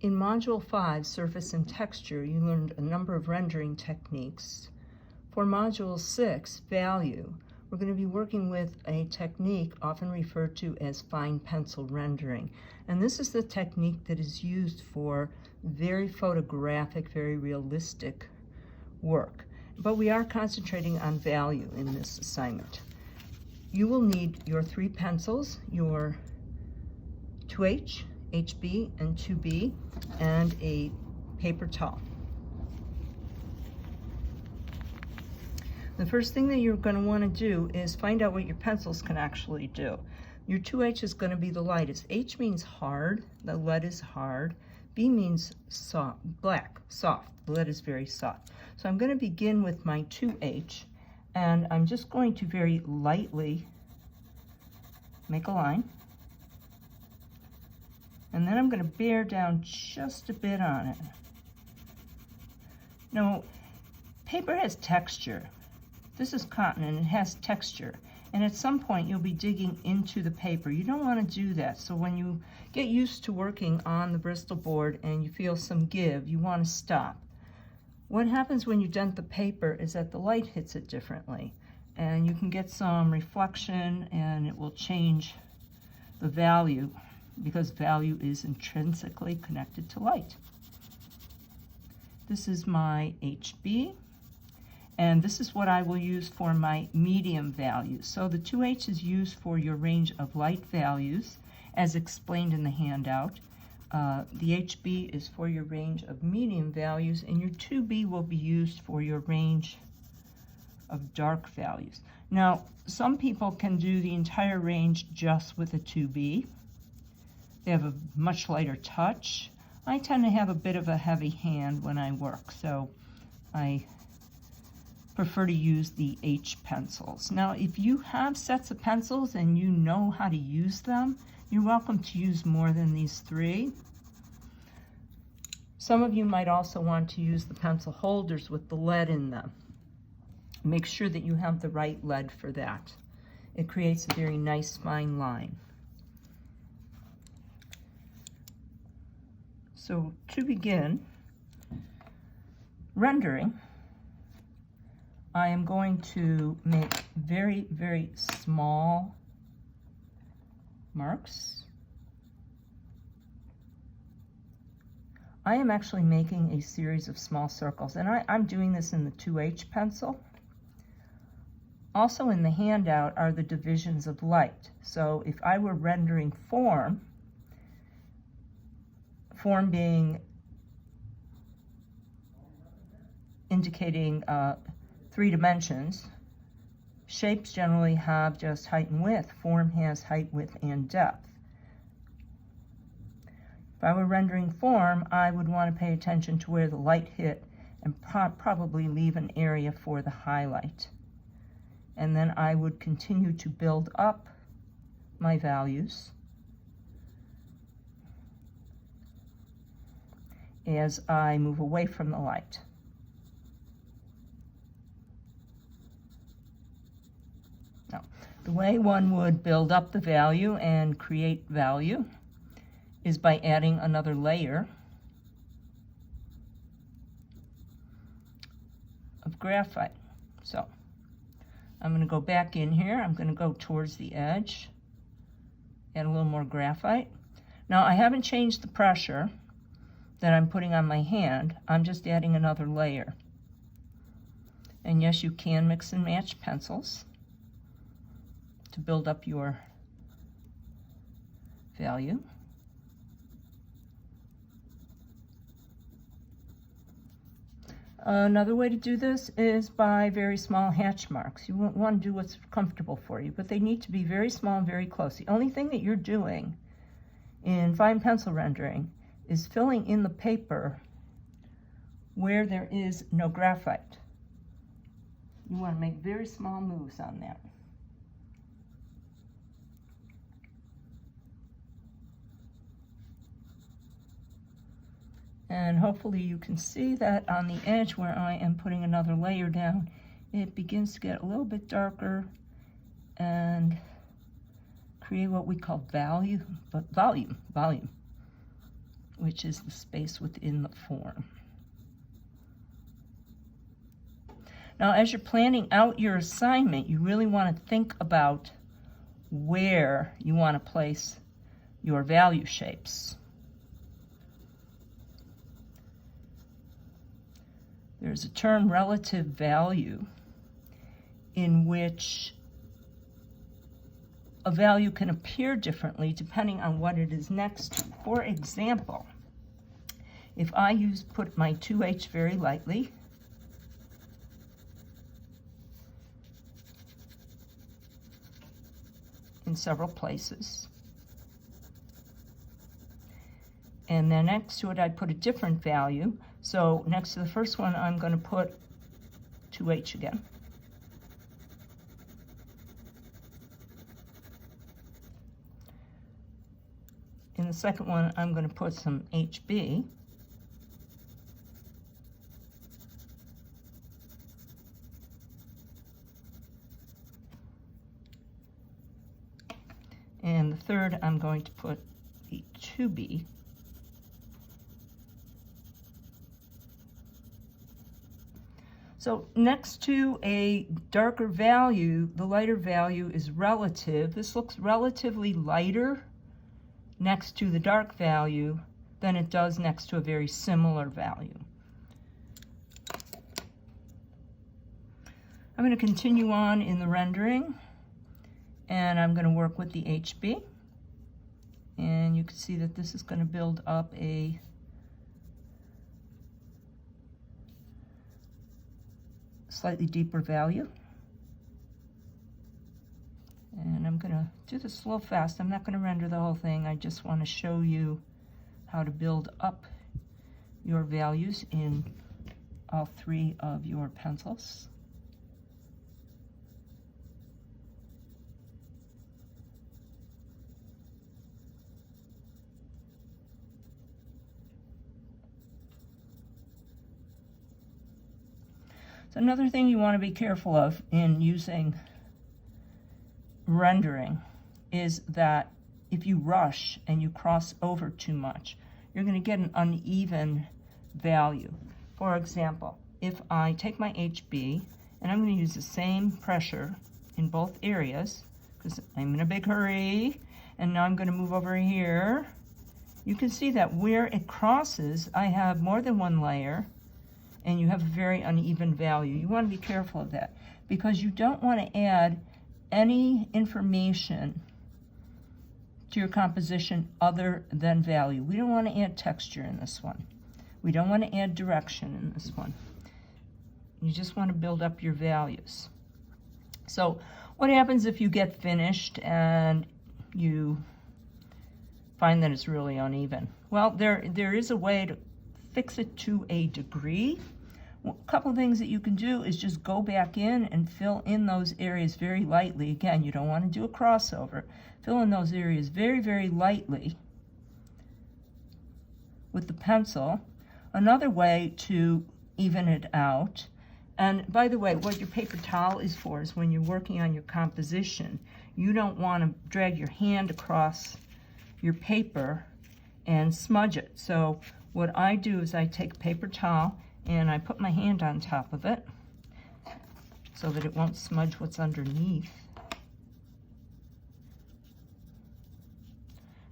In Module 5, Surface and Texture, you learned a number of rendering techniques. For Module 6, Value, we're going to be working with a technique often referred to as fine pencil rendering. And this is the technique that is used for very photographic, very realistic work. But we are concentrating on value in this assignment. You will need your 3 pencils, your 2H, HB, and 2B, and a paper towel. The first thing that you're going to want to do is find out what your pencils can actually do. Your 2H is going to be the lightest. H means hard, the lead is hard. B means soft, black, soft. The lead is very soft. So I'm going to begin with my 2H, and I'm just going to very lightly make a line. And then I'm going to bear down just a bit on it. Now, paper has texture. This is cotton and it has texture. And at some point you'll be digging into the paper. You don't want to do that. So when you get used to working on the Bristol board and you feel some give, you want to stop. What happens when you dent the paper is that the light hits it differently. And you can get some reflection and it will change the value, because value is intrinsically connected to light. This is my HB, and this is what I will use for my medium values. So the 2H is used for your range of light values, as explained in the handout. The HB is for your range of medium values, and your 2B will be used for your range of dark values. Now, some people can do the entire range just with a 2B. They have a much lighter touch. I tend to have a bit of a heavy hand when I work, so I prefer to use the H pencils. Now, if you have sets of pencils and you know how to use them, you're welcome to use more than these 3. Some of you might also want to use the pencil holders with the lead in them. Make sure that you have the right lead for that. It creates a very nice fine line. So to begin rendering, I am going to make very, very small marks. I am actually making a series of small circles, and I'm doing this in the 2H pencil. Also in the handout are the divisions of light. So if I were rendering form being indicating 3 dimensions, shapes generally have just height and width. Form has height, width, and depth. If I were rendering form, I would want to pay attention to where the light hit and probably leave an area for the highlight. And then I would continue to build up my values as I move away from the light. Now, the way one would build up the value and create value is by adding another layer of graphite. So I'm going to go back in here. I'm going to go towards the edge, add a little more graphite. Now, I haven't changed the pressure that I'm putting on my hand. I'm just adding another layer. And yes, you can mix and match pencils to build up your value. Another way to do this is by very small hatch marks. You want to do what's comfortable for you, but they need to be very small and very close. The only thing that you're doing in fine pencil rendering is filling in the paper where there is no graphite. You want to make very small moves on that. And hopefully you can see that on the edge where I am putting another layer down, it begins to get a little bit darker and create what we call volume, which is the space within the form. Now, as you're planning out your assignment, you really want to think about where you want to place your value shapes. There's a term, relative value, in which a value can appear differently depending on what it is next to. For example, if I put my 2h very lightly, in several places, and then next to it I'd put a different value. So next to the first one I'm going to put 2h again. In the second one I'm going to put some HB. And the third I'm going to put the 2B. So next to a darker value, the lighter value is relative. This looks relatively lighter next to the dark value than it does next to a very similar value. I'm going to continue on in the rendering, and I'm going to work with the HB. And you can see that this is going to build up a slightly deeper value. And I'm going to do this a little fast. I'm not going to render the whole thing. I just want to show you how to build up your values in all three of your pencils. So another thing you want to be careful of in using rendering is that if you rush and you cross over too much, you're going to get an uneven value. For example, if I take my HB and I'm going to use the same pressure in both areas because I'm in a big hurry, and now I'm going to move over here, you can see that where it crosses, I have more than one layer, and you have a very uneven value. You want to be careful of that because you don't want to add any information to your composition other than value. We don't want to add texture in this one. We don't want to add direction in this one. You just want to build up your values. So what happens if you get finished and you find that it's really uneven? Well, there is a way to fix it to a degree. A couple of things that you can do is just go back in and fill in those areas very lightly. Again, you don't want to do a crossover. Fill in those areas very, very lightly with the pencil. Another way to even it out, and by the way, what your paper towel is for is when you're working on your composition, you don't want to drag your hand across your paper and smudge it. So what I do is I take a paper towel and I put my hand on top of it so that it won't smudge what's underneath.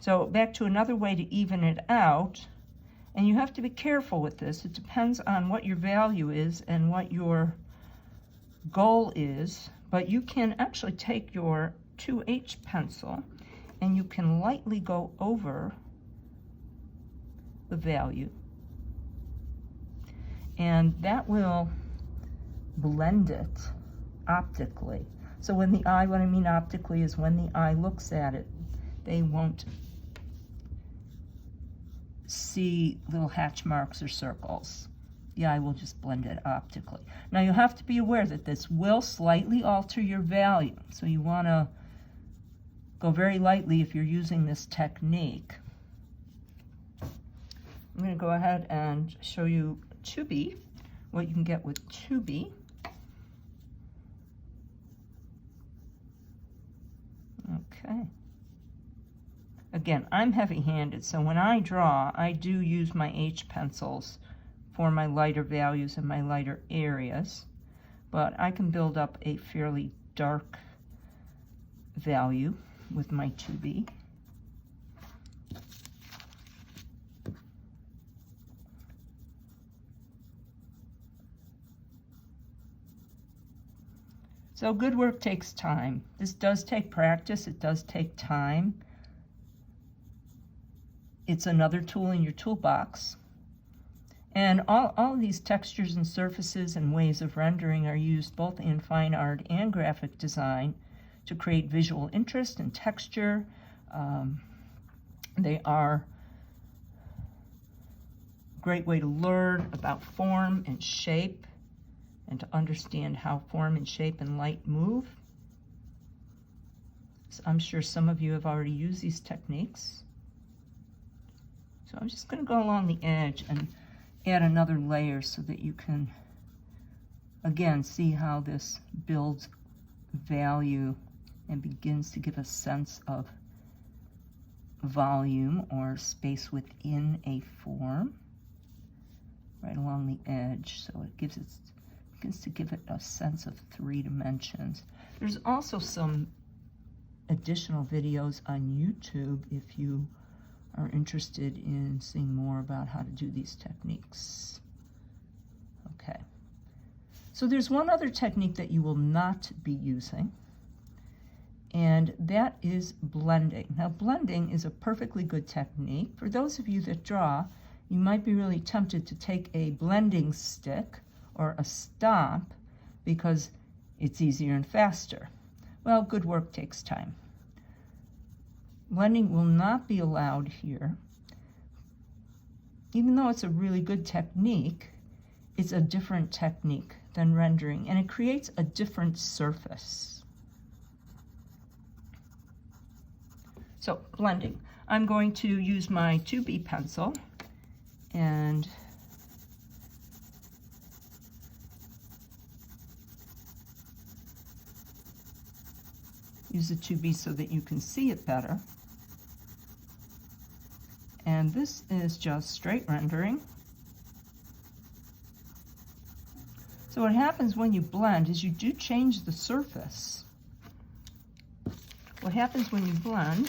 So back to another way to even it out, and you have to be careful with this. It depends on what your value is and what your goal is, but you can actually take your 2H pencil and you can lightly go over the value, and that will blend it optically. So when the eye, what I mean optically is when the eye looks at it, they won't see little hatch marks or circles. The eye will just blend it optically. Now you have to be aware that this will slightly alter your value, so you want to go very lightly if you're using this technique. I'm going to go ahead and show you 2B, what you can get with 2B. Okay. Again, I'm heavy-handed, so when I draw, I do use my H pencils for my lighter values and my lighter areas, but I can build up a fairly dark value with my 2B. So good work takes time. This does take practice, it does take time. It's another tool in your toolbox. And all of these textures and surfaces and ways of rendering are used both in fine art and graphic design to create visual interest and texture. They are a great way to learn about form and shape and to understand how form and shape and light move. So I'm sure some of you have already used these techniques. So I'm just going to go along the edge and add another layer so that you can, again, see how this builds value and begins to give a sense of volume or space within a form right along the edge. So it begins to give it a sense of 3 dimensions. There's also some additional videos on YouTube if you are interested in seeing more about how to do these techniques. Okay, so there's one other technique that you will not be using, and that is blending. Now, blending is a perfectly good technique. For those of you that draw, you might be really tempted to take a blending stick or a stomp because it's easier and faster. Well, good work takes time. Blending will not be allowed here. Even though it's a really good technique, it's a different technique than rendering, and it creates a different surface. So, blending. I'm going to use my 2B pencil and use the 2B so that you can see it better. And this is just straight rendering. So what happens when you blend is you do change the surface. What happens when you blend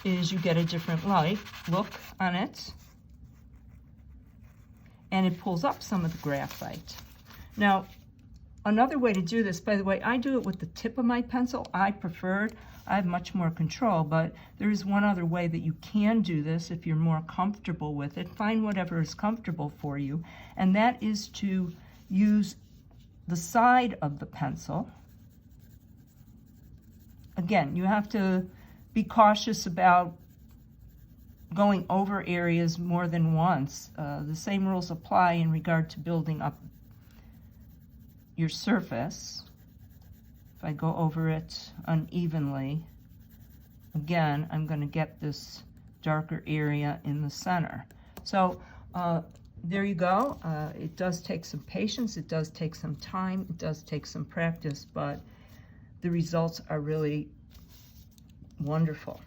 is you get a different look on it, and it pulls up some of the graphite. Now, another way to do this, by the way, I do it with the tip of my pencil. I have much more control, but there is one other way that you can do this if you're more comfortable with it. Find whatever is comfortable for you, and that is to use the side of the pencil. Again, you have to be cautious about going over areas more than once. The same rules apply in regard to building up your surface. If I go over it unevenly, again, I'm going to get this darker area in the center. So there you go. It does take some patience, it does take some time, it does take some practice, but the results are really wonderful.